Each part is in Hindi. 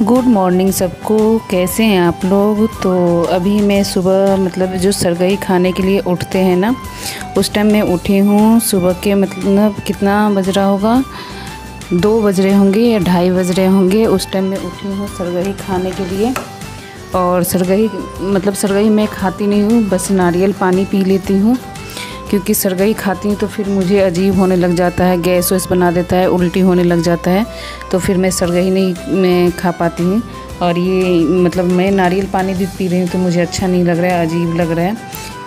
गुड मॉर्निंग सबको। कैसे हैं आप लोग। तो अभी मैं सुबह मतलब जो सरगई खाने के लिए उठते हैं ना, उस टाइम मैं उठी हूँ। सुबह के मतलब कितना बज रहा होगा, 2 बज रहे होंगे या 2:30 बज रहे होंगे। उस टाइम मैं उठी हूँ सरगई खाने के लिए। और सरगई मैं खाती नहीं हूँ, बस नारियल पानी पी लेती हूँ, क्योंकि सरगई खाती हूँ तो फिर मुझे अजीब होने लग जाता है, गैस वैस बना देता है, उल्टी होने लग जाता है। तो फिर मैं सरगई नहीं मैं खा पाती हूँ। और ये मतलब मैं नारियल पानी भी पी रही हूँ तो मुझे अच्छा नहीं लग रहा है, अजीब लग रहा है।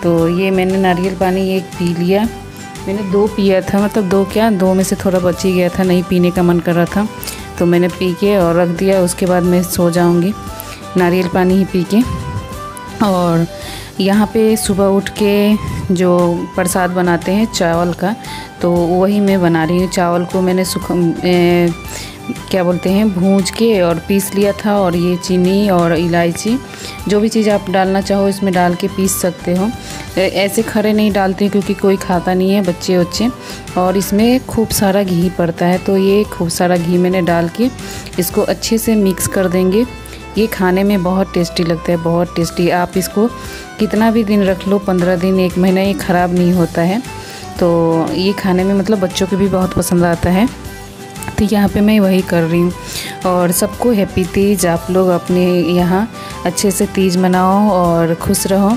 तो ये मैंने नारियल पानी एक पी लिया। मैंने 2 पिया था, मतलब 2 क्या 2 में से थोड़ा बच ही गया था, नहीं पीने का मन कर रहा था तो मैंने पी के और रख दिया। उसके बाद मैं सो जाऊँगी नारियल पानी ही पी के। और यहाँ पे सुबह उठ के जो प्रसाद बनाते हैं चावल का, तो वही मैं बना रही हूँ। चावल को मैंने भूंज के और पीस लिया था। और ये चीनी और इलायची, जो भी चीज़ आप डालना चाहो इसमें डाल के पीस सकते हो। ऐसे खड़े नहीं डालते क्योंकि कोई खाता नहीं है, बच्चे वच्चे। और इसमें खूब सारा घी पड़ता है, तो ये खूब सारा घी मैंने डाल के इसको अच्छे से मिक्स कर देंगे। ये खाने में बहुत टेस्टी लगता है, बहुत टेस्टी। आप इसको कितना भी दिन रख लो, 15 दिन 1 महीना, ये ख़राब नहीं होता है। तो ये खाने में मतलब बच्चों को भी बहुत पसंद आता है। तो यहाँ पे मैं वही कर रही हूँ। और सबको हैप्पी तीज। आप लोग अपने यहाँ अच्छे से तीज मनाओ और खुश रहो।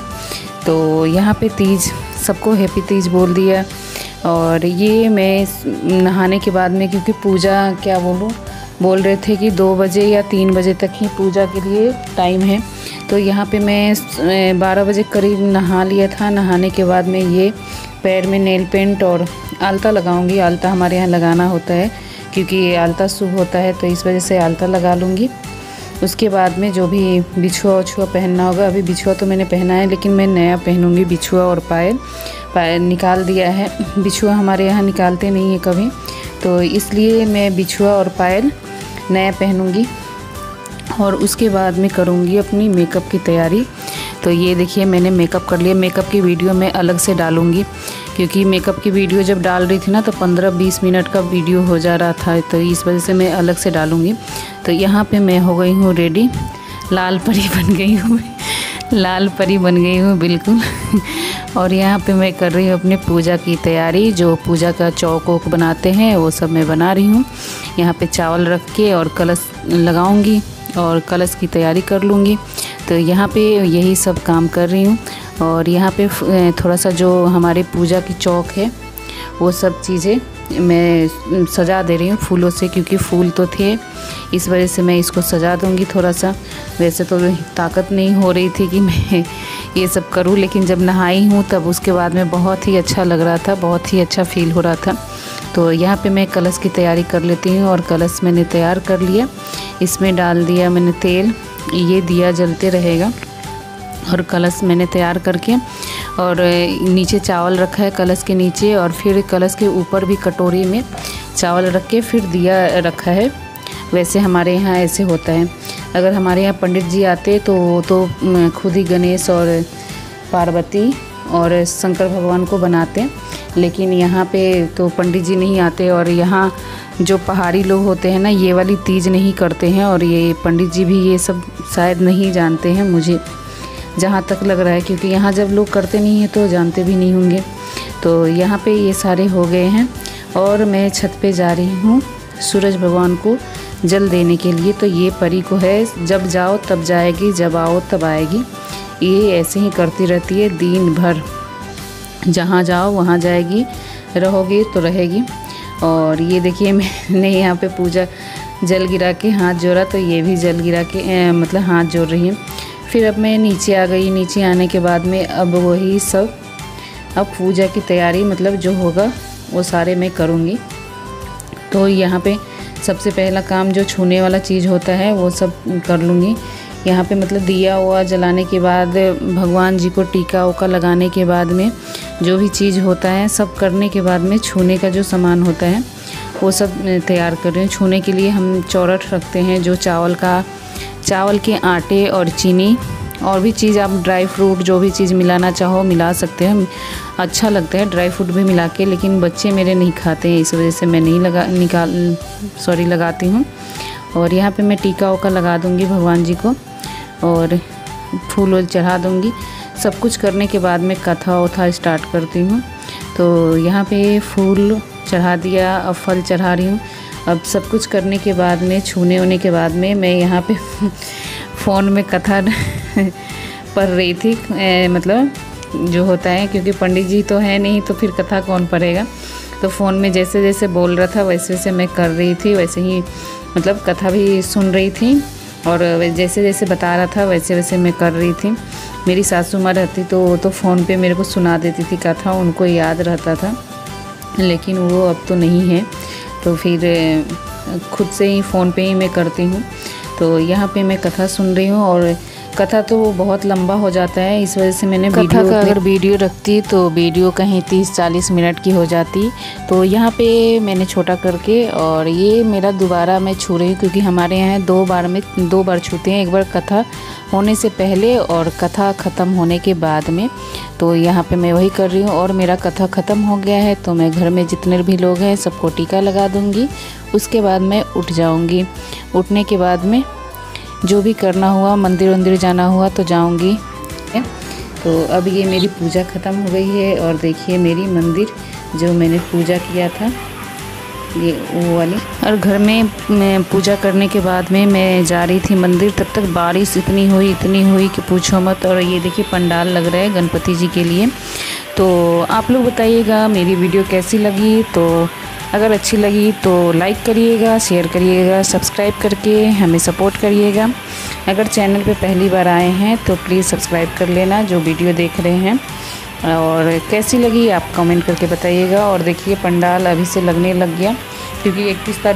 तो यहाँ पे तीज, सबको हैप्पी तीज बोल दिया। और ये मैं नहाने के बाद में, क्योंकि पूजा क्या बोल रहे थे कि 2 बजे या 3 बजे तक ही पूजा के लिए टाइम है। तो यहाँ पे मैं 12 बजे करीब नहा लिया था। नहाने के बाद में ये पैर में नेल पेंट और आलता लगाऊंगी। आलता हमारे यहाँ लगाना होता है, क्योंकि आलता शुभ होता है, तो इस वजह से आलता लगा लूँगी। उसके बाद में जो भी बिछुआ उछुआ पहनना होगा, अभी बिछुआ तो मैंने पहना है लेकिन मैं नया पहनूँगी। बिछुआ और पायल निकाल दिया है। बिछुआ हमारे यहाँ निकालते नहीं है कभी, तो इसलिए मैं बिछुआ और पायल नया पहनूँगी। और उसके बाद में करूँगी अपनी मेकअप की तैयारी। तो ये देखिए मैंने मेकअप कर लिया। मेकअप की वीडियो मैं अलग से डालूँगी, क्योंकि मेकअप की वीडियो जब डाल रही थी ना तो 15-20 मिनट का वीडियो हो जा रहा था, तो इस वजह से मैं अलग से डालूँगी। तो यहाँ पे मैं हो गई हूँ रेडी, लाल परी बन गई हूँ लाल परी बन गई हूँ बिल्कुल और यहाँ पे मैं कर रही हूँ अपने पूजा की तैयारी। जो पूजा का चौक वोक बनाते हैं वो सब मैं बना रही हूँ। यहाँ पे चावल रख के और कलश लगाऊंगी और कलश की तैयारी कर लूँगी। तो यहाँ पे यही सब काम कर रही हूँ। और यहाँ पे थोड़ा सा जो हमारे पूजा की चौक है वो सब चीज़ें मैं सजा दे रही हूँ फूलों से, क्योंकि फूल तो थे, इस वजह से मैं इसको सजा दूँगी थोड़ा सा। वैसे तो ताकत नहीं हो रही थी कि मैं ये सब करूँ, लेकिन जब नहाई हूँ तब उसके बाद में बहुत ही अच्छा लग रहा था, बहुत ही अच्छा फील हो रहा था। तो यहाँ पे मैं कलश की तैयारी कर लेती हूँ। और कलश मैंने तैयार कर लिया, इसमें डाल दिया मैंने तेल, ये दिया जलते रहेगा। और कलश मैंने तैयार करके और नीचे चावल रखा है कलश के नीचे, और फिर कलश के ऊपर भी कटोरी में चावल रख के फिर दिया रखा है। वैसे हमारे यहाँ ऐसे होता है। अगर हमारे यहाँ पंडित जी आते तो खुद ही गणेश और पार्वती और शंकर भगवान को बनाते, लेकिन यहाँ पे तो पंडित जी नहीं आते। और यहाँ जो पहाड़ी लोग होते हैं ना, ये वाली तीज नहीं करते हैं, और ये पंडित जी भी ये सब शायद नहीं जानते हैं, मुझे जहाँ तक लग रहा है, क्योंकि यहाँ जब लोग करते नहीं हैं तो जानते भी नहीं होंगे। तो यहाँ पे ये सारे हो गए हैं और मैं छत पे जा रही हूँ सूरज भगवान को जल देने के लिए। तो ये परी को है, जब जाओ तब जाएगी, जब आओ तब आएगी। ये ऐसे ही करती रहती है दिन भर, जहाँ जाओ वहाँ जाएगी, रहोगी तो रहेगी। और ये देखिए मैंने यहाँ पे पूजा जल गिरा के हाथ जोड़ा, तो ये भी जल गिरा के मतलब हाथ जोड़ रही है। फिर अब मैं नीचे आ गई। नीचे आने के बाद में अब वही सब, अब पूजा की तैयारी मतलब जो होगा वो सारे मैं करूँगी। तो यहाँ पे सबसे पहला काम जो छूने वाला चीज़ होता है वो सब कर लूँगी। यहाँ पे मतलब दिया हुआ जलाने के बाद, भगवान जी को टीका उका लगाने के बाद में जो भी चीज़ होता है सब करने के बाद में छूने का जो सामान होता है वो सब तैयार कर रही हूँ। छूने के लिए हम चौरठ रखते हैं, जो चावल के आटे और चीनी और भी चीज़, आप ड्राई फ्रूट जो भी चीज़ मिलाना चाहो मिला सकते हैं, अच्छा लगता है ड्राई फ्रूट भी मिला के। लेकिन बच्चे मेरे नहीं खाते हैं, इस वजह से मैं नहीं लगाती हूँ। और यहाँ पे मैं टीका उका लगा दूँगी भगवान जी को और फूल वूल चढ़ा दूँगी। सब कुछ करने के बाद मैं कथा उथा स्टार्ट करती हूँ। तो यहाँ पे फूल चढ़ा दिया, अब फल चढ़ा रही हूँ। अब सब कुछ करने के बाद में, छूने होने के बाद में, मैं यहाँ पे फ़ोन में कथा पढ़ रही थी। मतलब जो होता है, क्योंकि पंडित जी तो है नहीं तो फिर कथा कौन पढ़ेगा। तो फ़ोन में जैसे जैसे बोल रहा था वैसे वैसे मैं कर रही थी, वैसे ही मतलब कथा भी सुन रही थी और जैसे जैसे बता रहा था वैसे वैसे मैं कर रही थी। मेरी सासू माँ रहती तो वो तो फ़ोन पे मेरे को सुना देती थी कथा, उनको याद रहता था, लेकिन वो अब तो नहीं है। तो फिर खुद से ही फ़ोन पे ही मैं करती हूँ। तो यहाँ पे मैं कथा सुन रही हूँ और कथा तो वो बहुत लंबा हो जाता है, इस वजह से मैंने कथा का अगर वीडियो रखती तो वीडियो कहीं 30-40 मिनट की हो जाती। तो यहाँ पे मैंने छोटा करके, और ये मेरा दोबारा मैं छू रही हूँ क्योंकि हमारे यहाँ 2 बार छूते हैं, एक बार कथा होने से पहले और कथा ख़त्म होने के बाद में। तो यहाँ पे मैं वही कर रही हूँ और मेरा कथा ख़त्म हो गया है। तो मैं घर में जितने भी लोग हैं सबको टीका लगा दूँगी, उसके बाद मैं उठ जाऊँगी। उठने के बाद में जो भी करना हुआ, मंदिर वंदिर जाना हुआ तो जाऊंगी। तो अब ये मेरी पूजा ख़त्म हो गई है और देखिए मेरी मंदिर जो मैंने पूजा किया था ये वो वाली। और घर में पूजा करने के बाद में मैं जा रही थी मंदिर, तब तक बारिश इतनी हुई कि पूछो मत। और ये देखिए पंडाल लग रहा है गणपति जी के लिए। तो आप लोग बताइएगा मेरी वीडियो कैसी लगी। तो अगर अच्छी लगी तो लाइक करिएगा, शेयर करिएगा, सब्सक्राइब करके हमें सपोर्ट करिएगा। अगर चैनल पे पहली बार आए हैं तो प्लीज़ सब्सक्राइब कर लेना जो वीडियो देख रहे हैं। और कैसी लगी आप कमेंट करके बताइएगा। और देखिए पंडाल अभी से लगने लग गया क्योंकि 31 तारीख